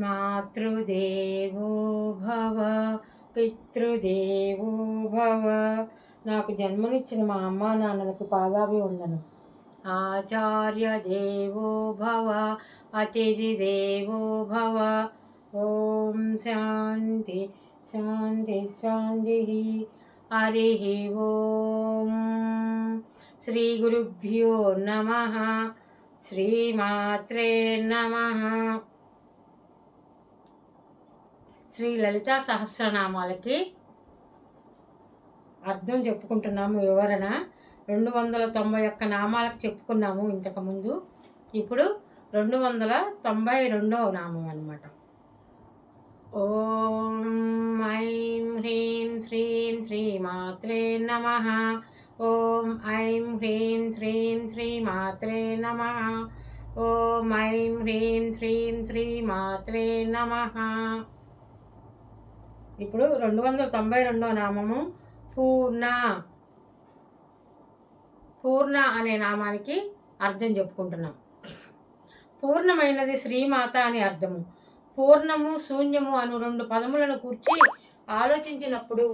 మాతృదేవో భవ, పితృదేవో భవ. నాకు జన్మనిచ్చిన మా అమ్మా నాన్నలకి పాదాభివందనం. ఆచార్య దేవో భవ, అతిథి దేవో భవ. ఓం శాంతి శాంతి శాంతి. హరి ఓం. శ్రీ గురుభ్యో నమః. శ్రీమాత్రే నమః. శ్రీ లలితా సహస్రనామాలకి అర్థం చెప్పుకుంటున్నాము. వివరణ 291 నామాలకు చెప్పుకున్నాము ఇంతకుముందు. ఇప్పుడు 292వ నామం అన్నమాట. ఓం ఐం హ్రీం శ్రీం శ్రీమాత్రే నమః. ఓం ఐం హ్రీం శ్రీం శ్రీమాత్రే నమః. ఓం ఐం హ్రీం శ్రీం శ్రీమాత్రే నమః. ఇప్పుడు 292వ నామము పూర్ణ. పూర్ణ అనే నామానికి అర్థం చెప్పుకుంటున్నాం. పూర్ణమైనది శ్రీమాత అని అర్థము. పూర్ణము శూన్యము అను 2 పదములను కూర్చి ఆలోచించినప్పుడు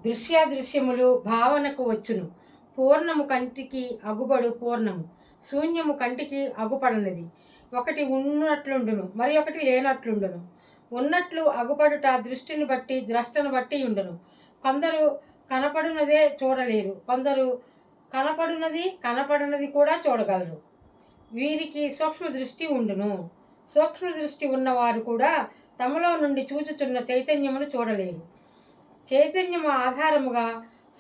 దృశ్యములు భావనకు వచ్చును. పూర్ణము కంటికి అగుపడు పూర్ణము, శూన్యము కంటికి అగుపడనిది. ఒకటి ఉన్నట్లుండును, మరి ఒకటి లేనట్లుండును. ఉన్నట్లు అగుపడుట దృష్టిని బట్టి ద్రష్టను బట్టి ఉండును. కొందరు కనపడునదే చూడలేరు, కొందరు కనపడునది కూడా చూడగలరు. వీరికి సూక్ష్మ దృష్టి ఉండును. సూక్ష్మ దృష్టి ఉన్నవారు కూడా తమలో నుండి చూచుచున్న చైతన్యమును చూడలేరు. చైతన్యము ఆధారముగా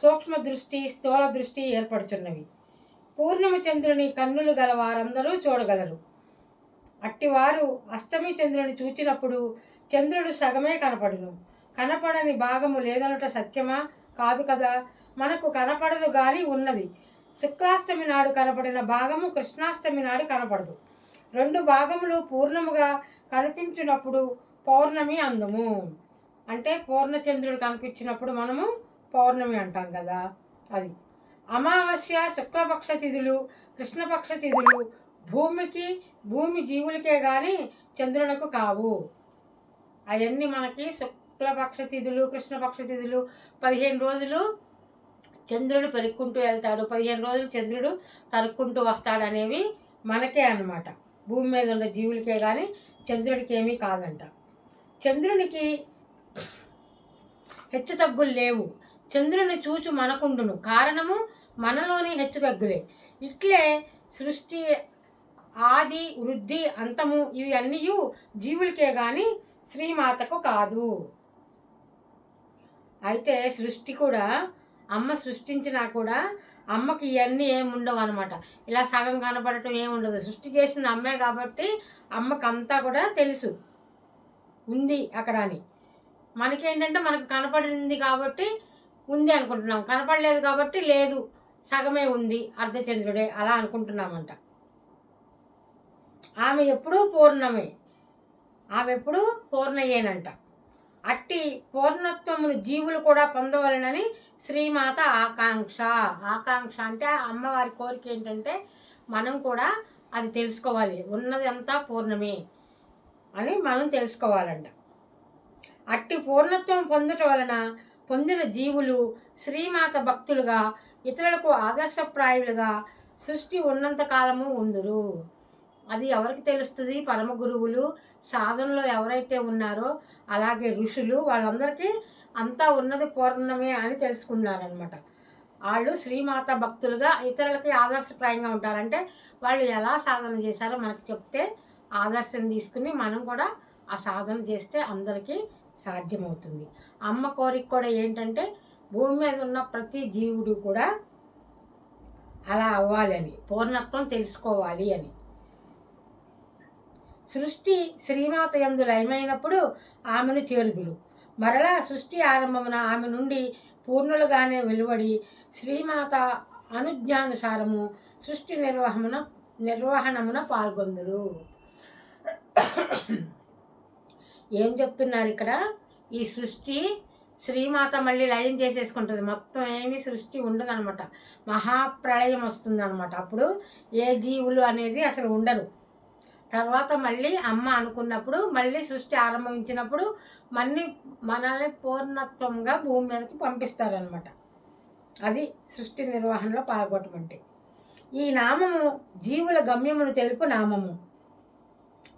సూక్ష్మ దృష్టి స్థూల దృష్టి ఏర్పడుచున్నవి. పూర్ణిమ చంద్రుని కన్నులు గల వారందరూ చూడగలరు. అట్టివారు అష్టమి చంద్రుని చూచినప్పుడు చంద్రుడు సగమే కనపడును. కనపడని భాగము లేదనుట సత్యమా? కాదు కదా. మనకు కనపడదు గాని ఉన్నది. శుక్లాష్టమి నాడు కనపడిన భాగము కృష్ణాష్టమి నాడు కనపడదు. 2 భాగములు పూర్ణముగా కనిపించినప్పుడు పౌర్ణమి అందము. అంటే పూర్ణచంద్రుడు కనిపించినప్పుడు మనము పౌర్ణమి అంటాం కదా, అది. అమావాస్య శుక్లపక్ష తిథులు, కృష్ణపక్ష తిథులు భూమి జీవులకే కానీ చంద్రులకు కావు. అవన్నీ మనకి శుక్లపక్ష తిథులు కృష్ణపక్ష తిథులు 15 రోజులు చంద్రుడు పెరుక్కుంటూ వెళ్తాడు, 15 రోజులు చంద్రుడు తరుక్కుంటూ వస్తాడు అనేవి మనకే అన్నమాట. భూమి మీద ఉన్న జీవులకే కానీ చంద్రుడికి ఏమీ కాదంట. చంద్రునికి హెచ్చు తగ్గులు లేవు. చంద్రుని చూచు మనకుండును. కారణము మనలోని హెచ్చు తగ్గులే. ఇట్లే సృష్టి ఆది వృద్ధి అంతము ఇవి అన్నీ జీవులకే కానీ శ్రీమాతకు కాదు. అయితే సృష్టి కూడా అమ్మ సృష్టించినా కూడా అమ్మకి ఇవన్నీ ఏముండవు అనమాట. ఇలా సగం కనపడటం ఏముండదు. సృష్టి చేసిన అమ్మే కాబట్టి అమ్మకి అంతా కూడా తెలుసు ఉంది అక్కడ అని. మనకేంటంటే మనకు కనపడింది కాబట్టి ఉంది అనుకుంటున్నాం, కనపడలేదు కాబట్టి లేదు, సగమే ఉంది, అర్ధచంద్రుడే అలా అనుకుంటున్నామంట. ఆమె ఎప్పుడూ పూర్ణమే, ఆమె ఎప్పుడూ పూర్ణయ్యేనంట. అట్టి పూర్ణత్వమును జీవులు కూడా పొందవలనని శ్రీమాత ఆకాంక్ష అంటే అమ్మవారి కోరిక ఏంటంటే మనం కూడా అది తెలుసుకోవాలి, ఉన్నది అంతా పూర్ణమే అని మనం తెలుసుకోవాలంట. అట్టి పూర్ణత్వం పొందటం వలన పొందిన జీవులు శ్రీమాత భక్తులుగా ఇతరులకు ఆదర్శప్రాయులుగా సృష్టి ఉన్నంత కాలము ఉందురు. అది ఎవరికి తెలుస్తుంది? పరమ గురువులు, సాధనలో ఎవరైతే ఉన్నారో అలాగే ఋషులు, వాళ్ళందరికీ అంతా ఉన్నది పూర్ణమే అని తెలుసుకున్నారనమాట. వాళ్ళు శ్రీమాత భక్తులుగా ఇతరులకి ఆదర్శప్రాయంగా ఉంటారంటే వాళ్ళు ఎలా సాధన చేశారో మనకు చెప్తే ఆదర్శం తీసుకుని మనం కూడా ఆ సాధన చేస్తే అందరికీ సాధ్యమవుతుంది. అమ్మ కోరిక కూడా ఏంటంటే భూమి మీద ఉన్న ప్రతి జీవుడు కూడా అలా అవ్వాలి అని, పూర్ణత్వం తెలుసుకోవాలి అని. సృష్టి శ్రీమాత యందు లయమైనప్పుడు ఆమెను చేరుదురు. మరలా సృష్టి ఆరంభమున ఆమె నుండి పూర్ణులుగానే వెలువడి శ్రీమాత అనుజ్ఞానుసారము సృష్టి నిర్వహణమున పాల్గొందురు. ఏం చెప్తున్నారు ఇక్కడ? ఈ సృష్టి శ్రీమాత మళ్ళీ లయం చేసేసుకుంటుంది. మొత్తం ఏమీ సృష్టి ఉండదనమాట. మహాప్రళయం వస్తుందన్నమాట. అప్పుడు ఏ జీవులు అనేది అసలు ఉండరు. తర్వాత మళ్ళీ అమ్మ అనుకున్నప్పుడు మళ్ళీ సృష్టి ఆరంభించినప్పుడు మనల్ని పూర్ణత్వంగా భూమి మీదకి పంపిస్తారనమాట. అది సృష్టి నిర్వహణలో పాల్గొనటం. ఈ నామము జీవుల గమ్యమును తెలుపు నామము.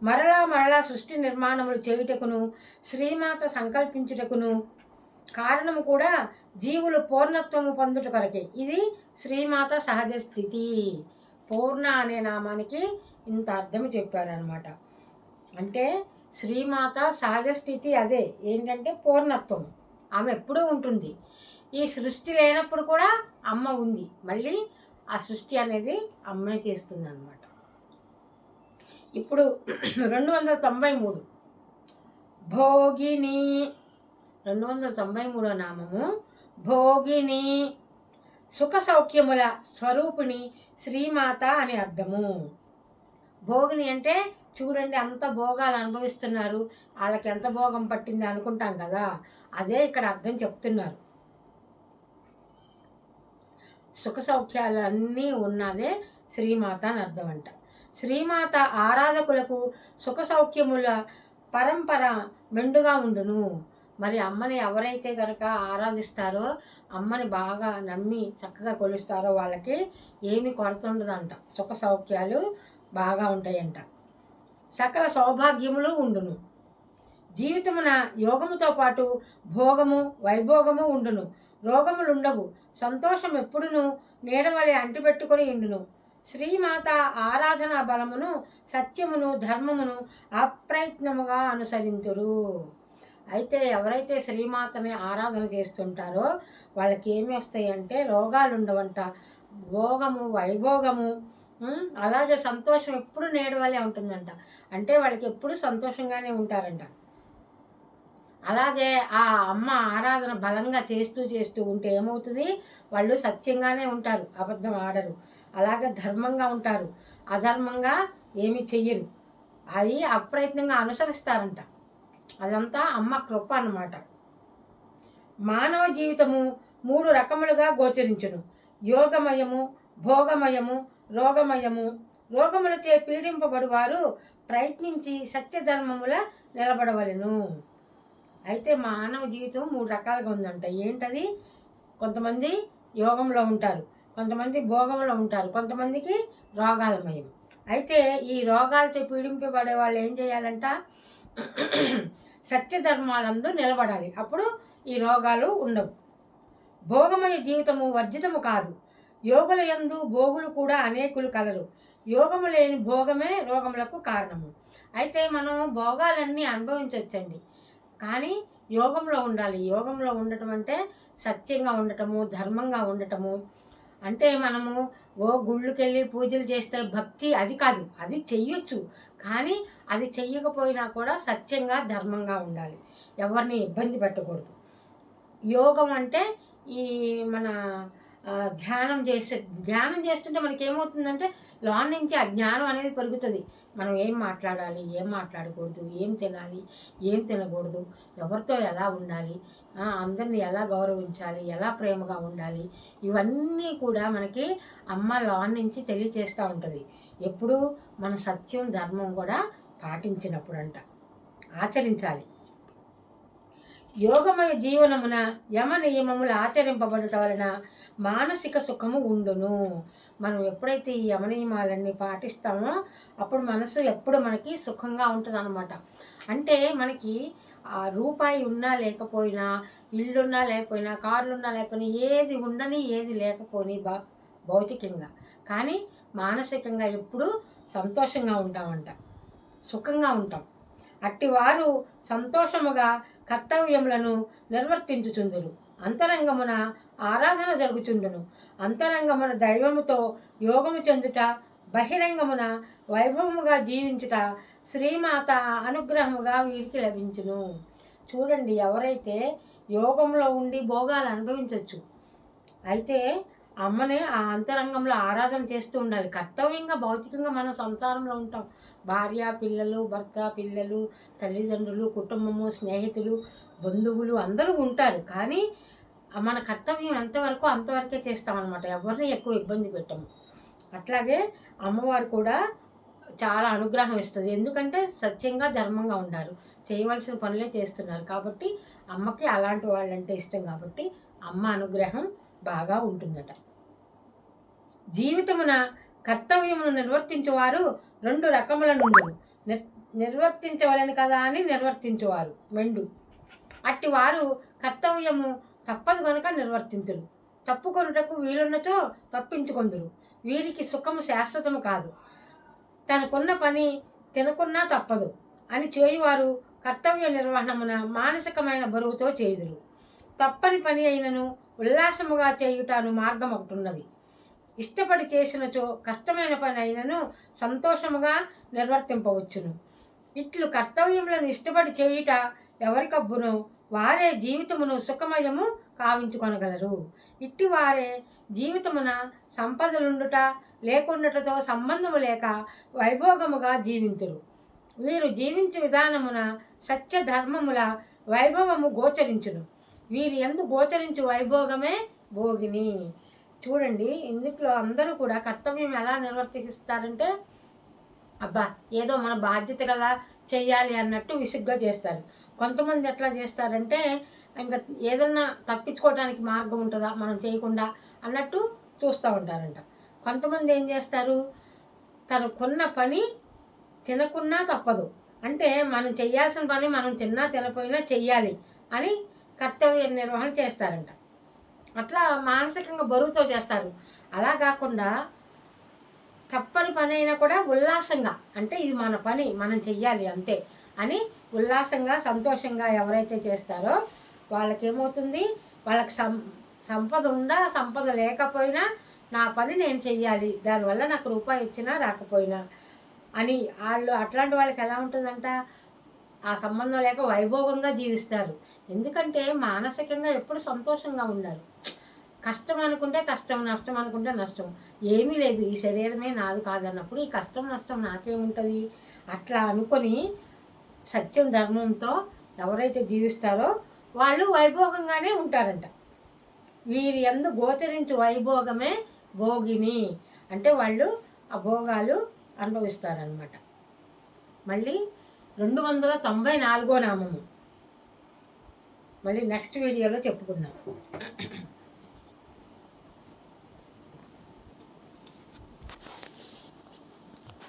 మరలా సృష్టి నిర్మాణములు చేయుటకును శ్రీమాత సంకల్పించుటకును కారణము కూడా జీవులు పూర్ణత్వము పొందుట కొరకే. ఇది శ్రీమాత సహజ స్థితి. పూర్ణ అనే నామానికి ఇంత అర్థం చెప్పారనమాట. అంటే శ్రీమాత సహజ స్థితి అదే ఏంటంటే పూర్ణత్వం. ఆమె ఎప్పుడూ ఉంటుంది. ఈ సృష్టి లేనప్పుడు కూడా అమ్మ ఉంది. మళ్ళీ ఆ సృష్టి అనేది అమ్మే చేస్తుంది అనమాట. ఇప్పుడు 293 భోగిని. 293 నామము భోగిని. సుఖ సౌఖ్యముల స్వరూపిణి శ్రీమాత అని అర్థము. భోగిని అంటే చూడండి, అంత భోగాలు అనుభవిస్తున్నారు, వాళ్ళకి ఎంత భోగం పట్టింది అనుకుంటాం కదా, అదే ఇక్కడ అర్థం చెప్తున్నారు. సుఖ సౌఖ్యాలు అన్నీ ఉన్నదే శ్రీమాత అని అర్థం అంట. శ్రీమాత ఆరాధకులకు సుఖ సౌఖ్యముల పరంపర మెండుగా ఉండును. మరి అమ్మని ఎవరైతే కనుక ఆరాధిస్తారో, అమ్మని బాగా నమ్మి చక్కగా కొలుస్తారో వాళ్ళకి ఏమి కొరత ఉండదంట. సుఖ సౌఖ్యాలు బాగా ఉంటాయంట. సకల సౌభాగ్యములు ఉండును. జీవితమున యోగముతో పాటు భోగము వైభోగము ఉండును. రోగములు ఉండవు. సంతోషం ఎప్పుడును నీడవలే అంటిపెట్టుకొని ఉండును. శ్రీమాత ఆరాధనా బలమును సత్యమును ధర్మమును అప్రయత్నముగా అనుసరింతురు. అయితే ఎవరైతే శ్రీమాతని ఆరాధన చేస్తుంటారో వాళ్ళకి ఏమి వస్తాయంటే రోగాలు ఉండవంట. భోగము వైభోగము, అలాగే సంతోషం ఎప్పుడు నేడవలే ఉంటుందంట. అంటే వాళ్ళకి ఎప్పుడు సంతోషంగానే ఉంటారంట. అలాగే ఆ అమ్మ ఆరాధన బలంగా చేస్తూ ఉంటే ఏమవుతుంది? వాళ్ళు సత్యంగానే ఉంటారు, అబద్ధం ఆడరు. అలాగే ధర్మంగా ఉంటారు, అధర్మంగా ఏమి చెయ్యరు. అది అప్రయత్నంగా అనుసరిస్తారంట. అదంతా అమ్మ కృప అన్నమాట. మానవ జీవితము 3 రకములుగా గోచరించును. యోగమయము, భోగమయము, రోగమయము. రోగములచే పీడింపబడు వారు ప్రయత్నించి సత్యధర్మముల నిలబడవలెను. అయితే మానవ జీవితం 3 రకాలుగా ఉందంట. ఏంటది? కొంతమంది యోగంలో ఉంటారు, కొంతమంది భోగంలో ఉంటారు, కొంతమందికి రోగాలమయం. అయితే ఈ రోగాలతో పీడింపబడే వాళ్ళు ఏం చేయాలంట? సత్యధర్మాలందు నిలబడాలి. అప్పుడు ఈ రోగాలు ఉండవు. భోగమయ జీవితము వర్జితము కాదు. యోగుల యందు భోగులు కూడా అనేకులు కలరు. యోగము లేని భోగమే రోగములకు కారణము. అయితే మనం భోగాలన్నీ అనుభవించవచ్చండి, కానీ యోగంలో ఉండాలి. యోగంలో ఉండటం అంటే సత్యంగా ఉండటము, ధర్మంగా ఉండటము. అంటే మనము గుళ్ళకెళ్ళి పూజలు చేస్తే భక్తి అది కాదు, అది చెయ్యొచ్చు, కానీ అది చెయ్యకపోయినా కూడా సత్యంగా ధర్మంగా ఉండాలి. ఎవరిని ఇబ్బంది పెట్టకూడదు. యోగం అంటే ఈ మన ధ్యానం చేస్తుంటే మనకి ఏమవుతుందంటే లోన్ నుంచి ఆ జ్ఞానం అనేది పెరుగుతుంది. మనం ఏం మాట్లాడాలి, ఏం మాట్లాడకూడదు, ఏం తినాలి, ఏం తినకూడదు, ఎవరితో ఎలా ఉండాలి, అందరిని ఎలా గౌరవించాలి, ఎలా ప్రేమగా ఉండాలి, ఇవన్నీ కూడా మనకి అమ్మ లోన్ నుంచి తెలియచేస్తూ ఉంటుంది. ఎప్పుడు మన సత్యం ధర్మం కూడా పాటించినప్పుడు అంట, ఆచరించాలి. యోగమయ జీవనమున యమ నియమములు ఆచరింపబడటం వలన మానసిక సుఖము ఉండును. మనం ఎప్పుడైతే ఈ యమ నియమాలన్నీ పాటిస్తామో అప్పుడు మనసు ఎప్పుడు మనకి సుఖంగా ఉంటుంది అన్నమాట. అంటే మనకి ఆ రూపాయి ఉన్నా లేకపోయినా, ఇల్లున్నా లేకపోయినా, కార్లున్నా లేకపోయినా, ఏది ఉండని ఏది లేకపోని భౌతికంగా, కానీ మానసికంగా ఎప్పుడు సంతోషంగా ఉంటామంట, సుఖంగా ఉంటాం. అట్టివారు సంతోషముగా కర్తవ్యములను నిర్వర్తించుచుందురు. అంతరంగమున ఆరాధన జరుగుచుండును. అంతరంగమున దైవముతో యోగము చెందుట, బహిరంగమున వైభవముగా జీవించుట శ్రీమాత అనుగ్రహముగా వీరికి లభించును. చూడండి, ఎవరైతే యోగంలో ఉండి భోగాలు అనుభవించవచ్చు, అయితే అమ్మని ఆ అంతరంగంలో ఆరాధన చేస్తూ ఉండాలి. కర్తవ్యంగా భౌతికంగా మనం సంసారంలో ఉంటాం. భార్య, పిల్లలు, భర్త, పిల్లలు, తల్లిదండ్రులు, కుటుంబము, స్నేహితులు, బంధువులు అందరూ ఉంటారు. కానీ మన కర్తవ్యం ఎంతవరకు అంతవరకే చేస్తామన్నమాట. ఎవరిని ఎక్కువ ఇబ్బంది పెట్టము. అట్లాగే అమ్మవారు కూడా చాలా అనుగ్రహం ఇస్తుంది. ఎందుకంటే సత్యంగా, ధర్మంగా ఉన్నారు. చేయవలసిన పనులే చేస్తున్నారు. కాబట్టి అమ్మకి అలాంటి వాళ్ళంటే ఇష్టం కాబట్టి అమ్మ అనుగ్రహం బాగా ఉంటుందట. జీవితమున కర్తవ్యమును నిర్వర్తించువారు 2 రకముల నుండును. నిర్వర్తించవలని కదా అని నిర్వర్తించువారు మెండు. అట్టి వారు కర్తవ్యము తప్పదు కనుక నిర్వర్తింతురు. తప్పుకొనుటకు వీలున్నచో తప్పించుకొందురు. వీరికి సుఖము శాశ్వతము కాదు. తనకున్న పని తినకున్నా తప్పదు అని చేయువారు కర్తవ్య నిర్వహణమున మానసికమైన బరువుతో చేయుదురు. తప్పని పని అయినను ఉల్లాసముగా చేయుటను మార్గం ఒకటి ఉన్నది. ఇష్టపడి చేసినచో కష్టమైన పని అయినను సంతోషముగా నిర్వర్తింపవచ్చును. ఇట్లు కర్తవ్యములను ఇష్టపడి చేయుట ఎవరికబ్బునో వారే జీవితమును సుఖమయము కావించుకొనగలరు. ఇట్టి వారే జీవితమున సంపదలుండుట లేకుండుటతో సంబంధము లేక వైభోగముగా జీవింతురు. వీరు జీవించే విధానమున సత్య ధర్మముల వైభవము గోచరించును. వీరి యందు గోచరించు వైభోగమే భోగిని. చూడండి, ఇందులో అందరూ కూడా కర్తవ్యం ఎలా నిర్వర్తిస్తారంటే అబ్బా ఏదో మన బాధ్యత కదా చెయ్యాలి అన్నట్టు విసుగ్గా చేస్తారు. కొంతమంది ఎట్లా చేస్తారంటే ఇంకా ఏదన్నా తప్పించుకోవడానికి మార్గం ఉంటుందా మనం చేయకుండా అన్నట్టు చూస్తూ ఉంటారంట. కొంతమంది ఏం చేస్తారు, తనకున్న పని తినకున్నా తప్పదు అంటే మనం చేయాల్సిన పని మనం తిన్నా తినపోయినా చెయ్యాలి అని కర్తవ్య నిర్వహణ చేస్తారంట. అట్లా మానసికంగా బరువుతో చేస్తారు. అలా కాకుండా తప్పని పని అయినా కూడా ఉల్లాసంగా అంటే ఇది మన పని మనం చెయ్యాలి అంతే అని ఉల్లాసంగా సంతోషంగా ఎవరైతే చేస్తారో వాళ్ళకేమవుతుంది, వాళ్ళకి సంపద ఉందా సంపద లేకపోయినా నా పని నేను చెయ్యాలి, దానివల్ల నాకు రూపాయి వచ్చినా రాకపోయినా అని వాళ్ళు అట్లాంటి వాళ్ళకి ఎలా ఉంటుందంట, ఆ సంబంధం లేక వైభోగంగా జీవిస్తారు. ఎందుకంటే మానసికంగా ఎప్పుడు సంతోషంగా ఉండాలి. కష్టం అనుకుంటే కష్టం, నష్టం అనుకుంటే నష్టం. ఏమీ లేదు, ఈ శరీరమే నాది కాదన్నప్పుడు ఈ కష్టం నష్టం నాకేముంటుంది అట్లా అనుకొని సత్యం ధర్మంతో ఎవరైతే జీవిస్తారో వాళ్ళు వైభోగంగానే ఉంటారంట. వీరి యందు గోచరించు వైభోగమే భోగిని అంటే వాళ్ళు ఆ భోగాలు అనుభవిస్తారనమాట. మళ్ళీ 294వ నామము మళ్ళీ నెక్స్ట్ వీడియోలో చెప్పుకుందాం.